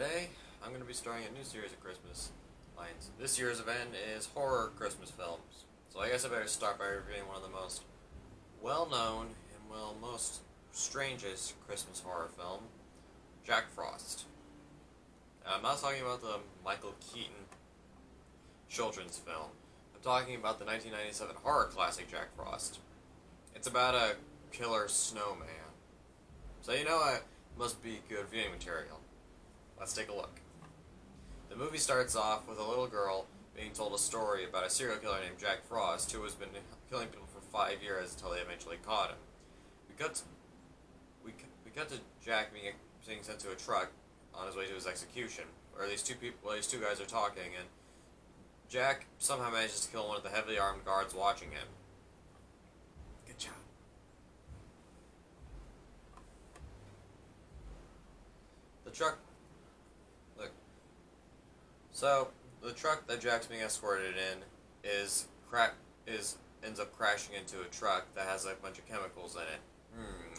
Today, I'm going to be starting a new series of Christmas lines. This year's event is horror Christmas films. So I guess I better start by reviewing one of the most well-known and, most strangest Christmas horror film, Jack Frost. Now, I'm not talking about the Michael Keaton children's film. I'm talking about the 1997 horror classic Jack Frost. It's about a killer snowman. So you know it must be good viewing material. Let's take a look. The movie starts off with a little girl being told a story about a serial killer named Jack Frost who has been killing people for 5 years until they eventually caught him. We cut to Jack being sent to a truck on his way to his execution, where these two guys are talking, and Jack somehow manages to kill one of the heavily armed guards watching him. Good job. The truck. Look. So the truck that Jack's being escorted in ends up crashing into a truck that has a bunch of chemicals in it.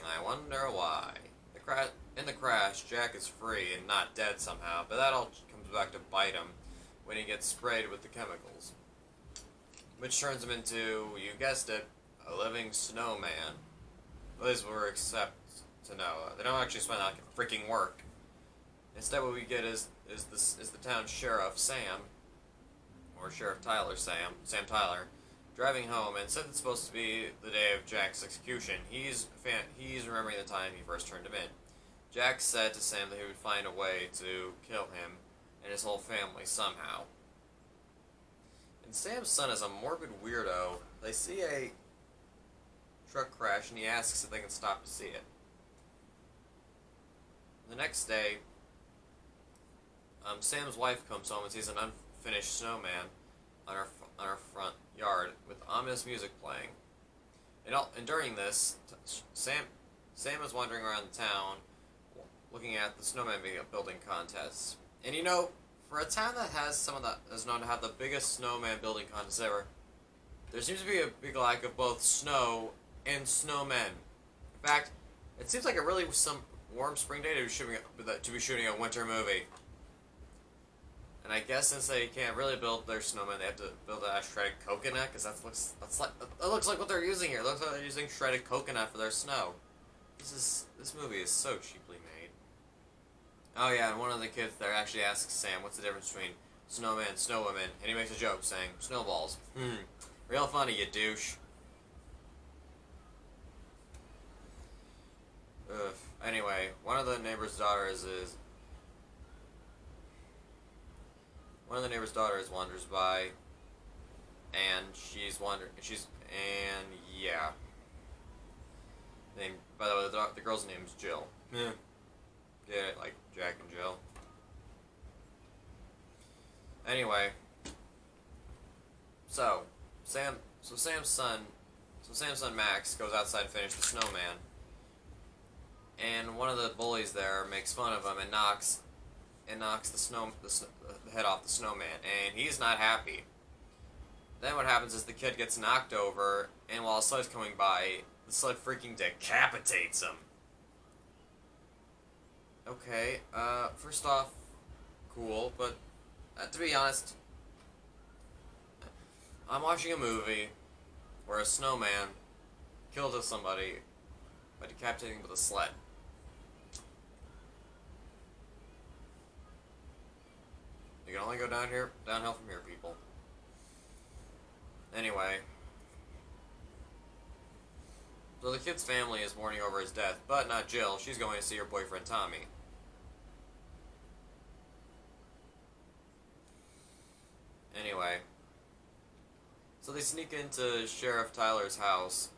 I wonder why. In the crash, Jack is free and not dead somehow, but that all comes back to bite him when he gets sprayed with the chemicals, which turns him into, you guessed it, a living snowman. At least we're accept to know. They don't actually spend like freaking work. Instead, what we get is the town sheriff, Sam, or Sheriff Tyler, Sam Tyler, driving home, and since it's supposed to be the day of Jack's execution, he's remembering the time he first turned him in. Jack said to Sam that he would find a way to kill him and his whole family somehow. And Sam's son is a morbid weirdo. They see a truck crash, and he asks if they can stop to see it. The next day, Sam's wife comes home and sees an unfinished snowman on her front yard with ominous music playing. And during this, Sam is wandering around the town, looking at the snowman building contests. And you know, for a town that is known to have the biggest snowman building contest ever, there seems to be a big lack of both snow and snowmen. In fact, it seems like a really warm spring day to be shooting a winter movie. And I guess since they can't really build their snowman, they have to build a shredded coconut, because that looks like what they're using here. It looks like they're using shredded coconut for their snow. This movie is so cheaply made. Oh yeah, and one of the kids there actually asks Sam what's the difference between snowman and snowwoman, and he makes a joke saying, snowballs. Real funny, you douche. Ugh. Anyway, one of the neighbor's daughters wanders by, and yeah. By the way, the girl's name is Jill. Yeah, like Jack and Jill. Anyway, so Sam's son Max goes outside to finish the snowman, and one of the bullies there makes fun of him and knocks the head off the snowman, and he's not happy. Then what happens is the kid gets knocked over, and while a sled's coming by, the sled freaking decapitates him. Okay, first off, cool, but to be honest, I'm watching a movie where a snowman killed somebody by decapitating with a sled. You can only go downhill from here, people. Anyway. So the kid's family is mourning over his death, but not Jill. She's going to see her boyfriend, Tommy. Anyway. So they sneak into Sheriff Tyler's house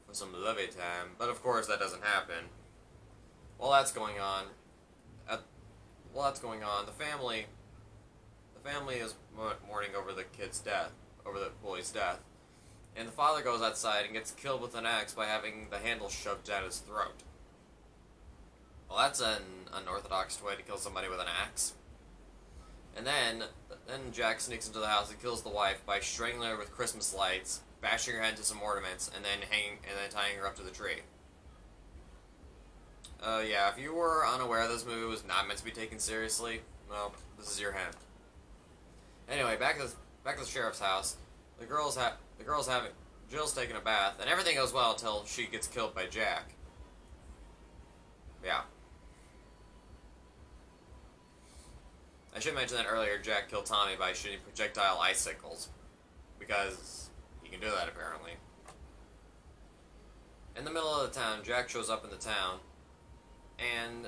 for some lovey time, but of course that doesn't happen. While that's going on, the family is mourning over the kid's death, over the boy's death, and the father goes outside and gets killed with an axe by having the handle shoved down his throat. Well, that's an unorthodox way to kill somebody with an axe. And then Jack sneaks into the house and kills the wife by strangling her with Christmas lights, bashing her head into some ornaments, and then tying her up to the tree. Yeah, if you were unaware this movie was not meant to be taken seriously, well, this is your hint. Anyway, back to the sheriff's house. The girls having Jill's taking a bath, and everything goes well until she gets killed by Jack. Yeah. I should mention that earlier. Jack killed Tommy by shooting projectile icicles because he can do that apparently. In the middle of the town, Jack shows up in the town, and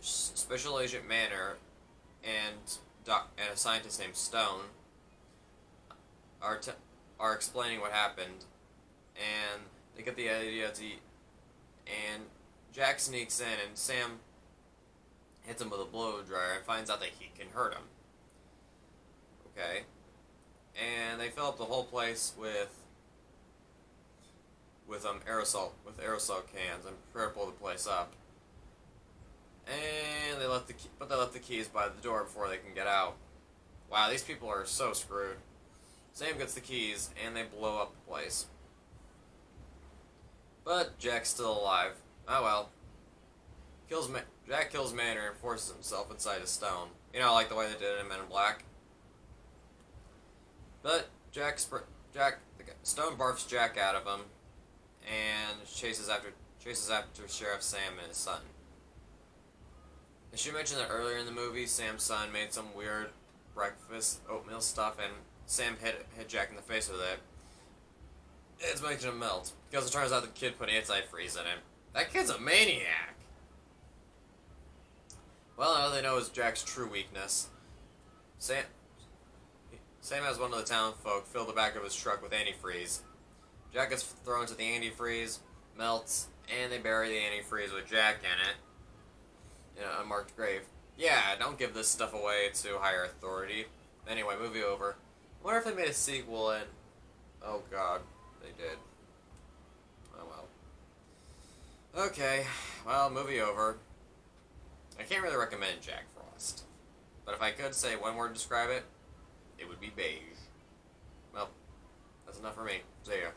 Special Agent Manor and a scientist named Stone are explaining what happened, and they get the idea and Jack sneaks in, and Sam hits him with a blow dryer and finds out that he can hurt him. Okay, and they fill up the whole place with aerosol cans and prepare to blow the place up. And they left the keys by the door before they can get out. Wow, these people are so screwed. Sam gets the keys and they blow up the place. But Jack's still alive. Oh well. Jack kills Manor and forces himself inside a stone. You know, like the way they did it in Men in Black. But Stone barfs Jack out of him and chases after Sheriff Sam and his son. I should mention that earlier in the movie, Sam's son made some weird breakfast oatmeal stuff, and Sam hit Jack in the face with it. It's making him melt because it turns out the kid put antifreeze in it. That kid's a maniac. Well, all they know is Jack's true weakness. Sam has one of the town folk fill the back of his truck with antifreeze. Jack gets thrown into the antifreeze, melts, and they bury the antifreeze with Jack in it. In an unmarked grave. Yeah, don't give this stuff away to higher authority. Anyway, movie over. I wonder if they made a sequel and... Oh god, they did. Oh well. Okay, well, movie over. I can't really recommend Jack Frost. But if I could say one word to describe it, it would be beige. Well, that's enough for me. See ya.